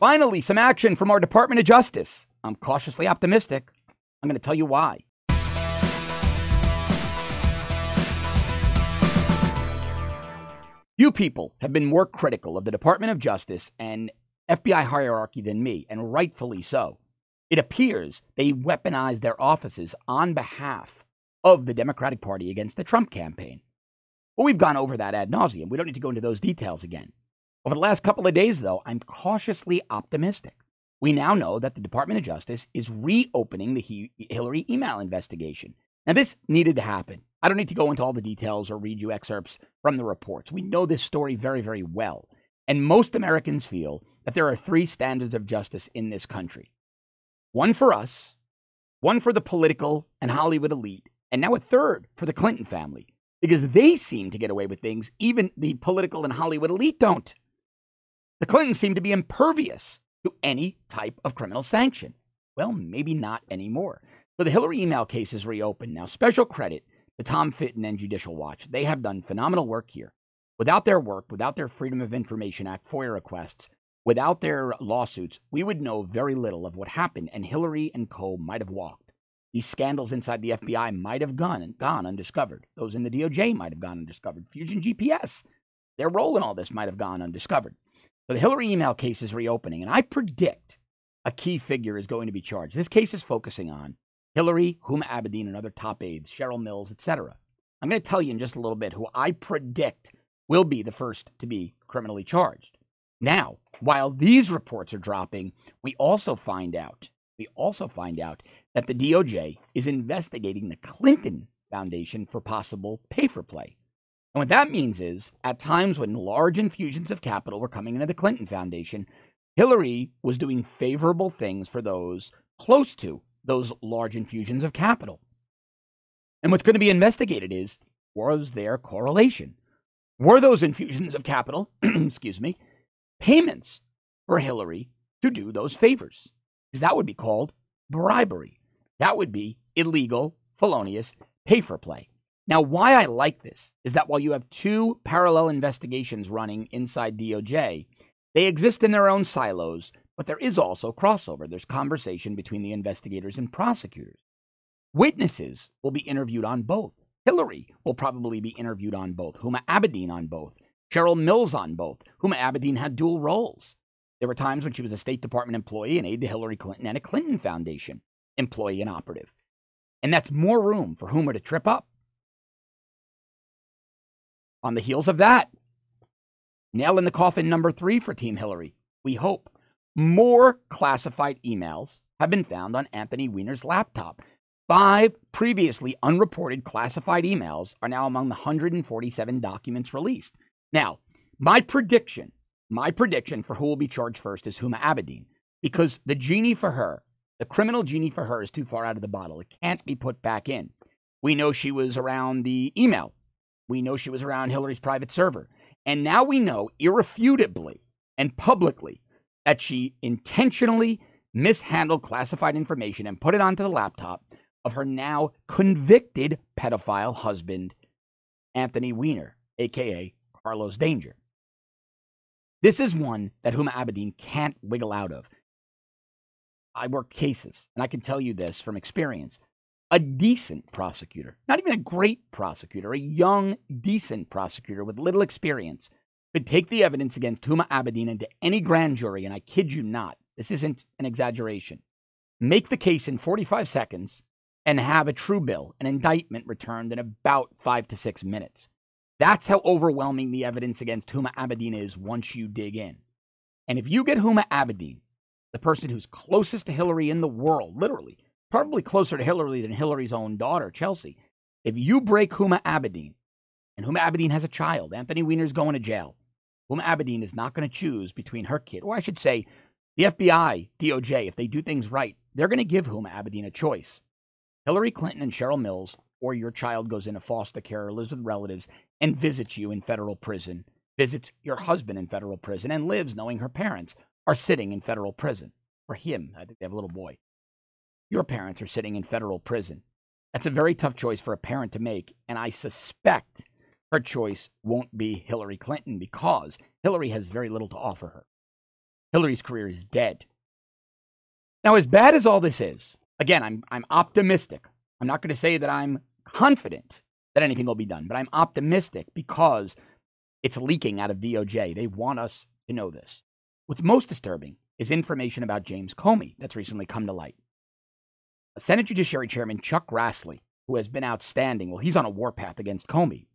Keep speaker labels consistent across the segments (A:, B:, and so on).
A: Finally, some action from our Department of Justice. I'm cautiously optimistic. I'm going to tell you why. You people have been more critical of the Department of Justice and FBI hierarchy than me, and rightfully so. It appears they weaponized their offices on behalf of the Democratic Party against the Trump campaign. Well, we've gone over that ad nauseum. We don't need to go into those details again. Over the last couple of days, though, I'm cautiously optimistic. We now know that the Department of Justice is reopening the Hillary email investigation. Now, this needed to happen. I don't need to go into all the details or read you excerpts from the reports. We know this story very, very well. And most Americans feel that there are three standards of justice in this country. One for us, one for the political and Hollywood elite, and now a third for the Clinton family, because they seem to get away with things even the political and Hollywood elite don't. The Clintons seem to be impervious to any type of criminal sanction. Well, maybe not anymore. So the Hillary email case is reopened. Now, special credit to Tom Fitton and Judicial Watch. They have done phenomenal work here. Without their work, without their Freedom of Information Act FOIA requests, without their lawsuits, we would know very little of what happened, and Hillary and co. might have walked. These scandals inside the FBI might have gone undiscovered. Those in the DOJ might have gone undiscovered. Fusion GPS, their role in all this might have gone undiscovered. So the Hillary email case is reopening, and I predict a key figure is going to be charged. This case is focusing on Hillary, Huma Abedin, and other top aides, Cheryl Mills, etc. I'm going to tell you in just a little bit who I predict will be the first to be criminally charged. Now, while these reports are dropping, we also find out that the DOJ is investigating the Clinton Foundation for possible pay-for-play. And what that means is, at times when large infusions of capital were coming into the Clinton Foundation, Hillary was doing favorable things for those close to those large infusions of capital. And what's going to be investigated is, was there correlation? Were those infusions of capital, payments for Hillary to do those favors? Because that would be called bribery. That would be illegal, felonious pay-for-play. Now, why I like this is that while you have two parallel investigations running inside DOJ, they exist in their own silos, but there is also crossover. There's conversation between the investigators and prosecutors. Witnesses will be interviewed on both. Hillary will probably be interviewed on both. Huma Abedin on both. Cheryl Mills on both. Huma Abedin had dual roles. There were times when she was a State Department employee, an aide to Hillary Clinton, and a Clinton Foundation employee and operative. And that's more room for Huma to trip up. On the heels of that, nail in the coffin number 3 for Team Hillary. We hope more classified emails have been found on Anthony Weiner's laptop. 5 previously unreported classified emails are now among the 147 documents released. Now, my prediction for who will be charged first is Huma Abedin, because the genie for her, the criminal genie for her, is too far out of the bottle. It can't be put back in. We know she was around the email. We know she was around Hillary's private server. And now we know irrefutably and publicly that she intentionally mishandled classified information and put it onto the laptop of her now convicted pedophile husband, Anthony Weiner, a.k.a. Carlos Danger. This is one that Huma Abedin can't wiggle out of. I work cases, and I can tell you this from experience. A decent prosecutor, not even a great prosecutor, a young, decent prosecutor with little experience, could take the evidence against Huma Abedin into any grand jury, and I kid you not, this isn't an exaggeration, make the case in 45 seconds and have a true bill, an indictment returned in about 5 to 6 minutes. That's how overwhelming the evidence against Huma Abedin is once you dig in. And if you get Huma Abedin, the person who's closest to Hillary in the world, literally, probably closer to Hillary than Hillary's own daughter, Chelsea, if you break Huma Abedin, and Huma Abedin has a child, Anthony Weiner's going to jail, Huma Abedin is not going to choose between her kid, or I should say, the FBI, DOJ, if they do things right, they're going to give Huma Abedin a choice. Hillary Clinton and Cheryl Mills, or your child goes into foster care or lives with relatives and visits you in federal prison, visits your husband in federal prison, and lives knowing her parents are sitting in federal prison. For him, I think they have a little boy. Your parents are sitting in federal prison. That's a very tough choice for a parent to make, and I suspect her choice won't be Hillary Clinton because Hillary has very little to offer her. Hillary's career is dead. Now, as bad as all this is, again, I'm optimistic. I'm not going to say that I'm confident that anything will be done, but I'm optimistic because it's leaking out of DOJ. They want us to know this. What's most disturbing is information about James Comey that's recently come to light. Senate Judiciary Chairman Chuck Grassley, who has been outstanding, well, he's on a warpath against Comey.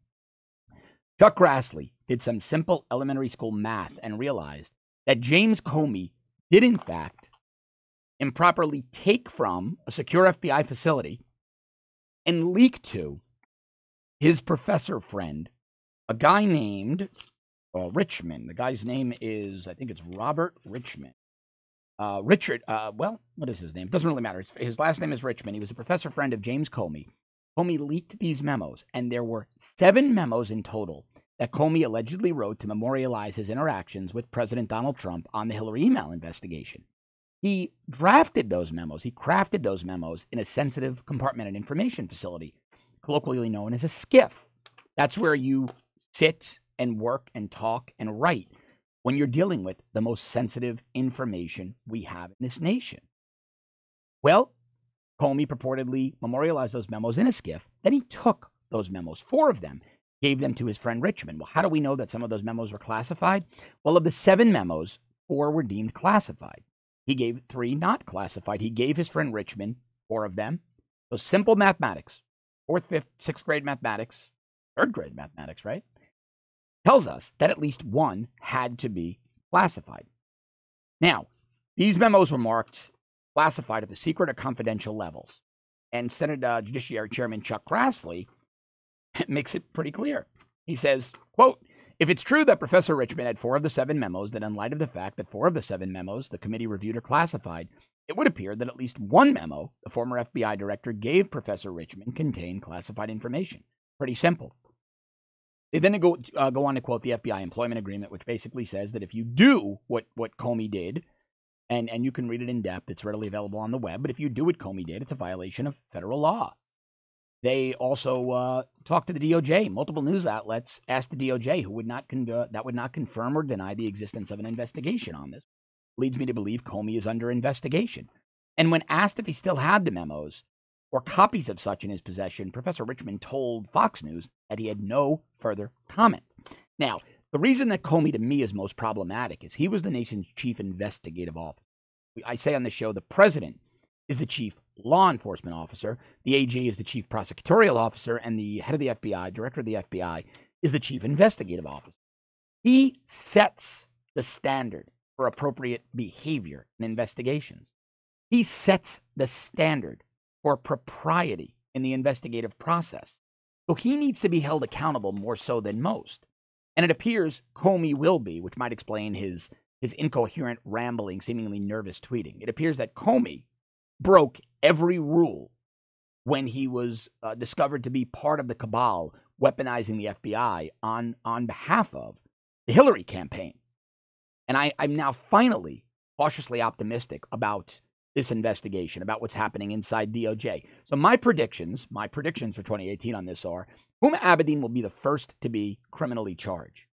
A: Chuck Grassley did some simple elementary school math and realized that James Comey did, in fact, improperly take from a secure FBI facility and leak to his professor friend, a guy named Richmond. The guy's name is, I think it's Robert Richmond. Richard, what is his name? Doesn't really matter. His last name is Richmond. He was a professor friend of James Comey. Comey leaked these memos, and there were 7 memos in total that Comey allegedly wrote to memorialize his interactions with President Donald Trump on the Hillary email investigation. He drafted those memos. He crafted those memos in a sensitive compartmented information facility, colloquially known as a SCIF. That's where you sit and work and talk and write when you're dealing with the most sensitive information we have in this nation. Well, Comey purportedly memorialized those memos in a SCIF. Then he took those memos, 4 of them, gave them to his friend Richmond. Well, how do we know that some of those memos were classified? Well, of the 7 memos, 4 were deemed classified. He gave 3 not classified. He gave his friend Richmond 4 of them. So simple mathematics, 4th, 5th, 6th grade mathematics, 3rd grade mathematics, right? Tells us that at least 1 had to be classified. Now, these memos were marked classified at the secret or confidential levels. And Senate Judiciary Chairman Chuck Grassley makes it pretty clear. He says, quote, "If it's true that Professor Richmond had 4 of the 7 memos, then in light of the fact that 4 of the 7 memos the committee reviewed are classified, it would appear that at least 1 memo the former FBI director gave Professor Richmond contained classified information." Pretty simple. They then go on to quote the FBI employment agreement, which basically says that if you do what Comey did, and you can read it in depth, it's readily available on the web, but if you do what Comey did, it's a violation of federal law. They also talked to the DOJ. Multiple news outlets asked the DOJ, who would not confirm or deny the existence of an investigation on this. Leads me to believe Comey is under investigation. And when asked if he still had the memos or copies of such in his possession, Professor Richmond told Fox News that he had no further comment. Now, the reason that Comey, to me, is most problematic is he was the nation's chief investigative officer. I say on the show, the president is the chief law enforcement officer, the AG is the chief prosecutorial officer, and the head of the FBI, director of the FBI, is the chief investigative officer. He sets the standard for appropriate behavior in investigations. He sets the standard for propriety in the investigative process. So he needs to be held accountable more so than most. And it appears Comey will be, which might explain his incoherent, rambling, seemingly nervous tweeting. It appears that Comey broke every rule when he was discovered to be part of the cabal weaponizing the FBI on behalf of the Hillary campaign. And I'm now finally cautiously optimistic about this investigation, about what's happening inside DOJ. So my predictions for 2018 on this are, Huma Abedin will be the first to be criminally charged.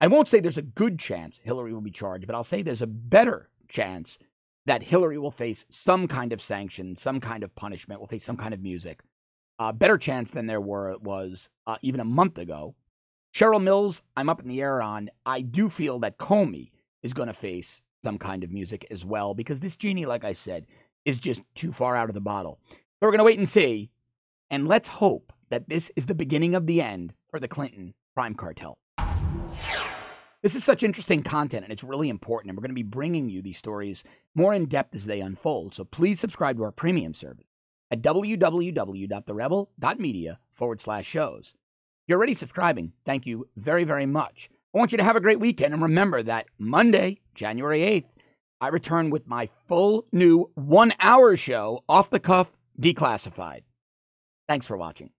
A: I won't say there's a good chance Hillary will be charged, but I'll say there's a better chance that Hillary will face some kind of sanction, some kind of punishment, will face some kind of music. Better chance than there was even a month ago. Cheryl Mills, I'm up in the air on. I do feel that Comey is going to face some kind of music as well, because this genie, like I said, is just too far out of the bottle. So we're going to wait and see, and let's hope that this is the beginning of the end for the Clinton crime cartel. This is such interesting content, and it's really important, and we're going to be bringing you these stories more in depth as they unfold, so please subscribe to our premium service at www.therebel.media/shows. If you're already subscribing, thank you very, very much. I want you to have a great weekend, and remember that Monday, January 8th, I return with my full new 1-hour show, Off the Cuff, Declassified. Thanks for watching.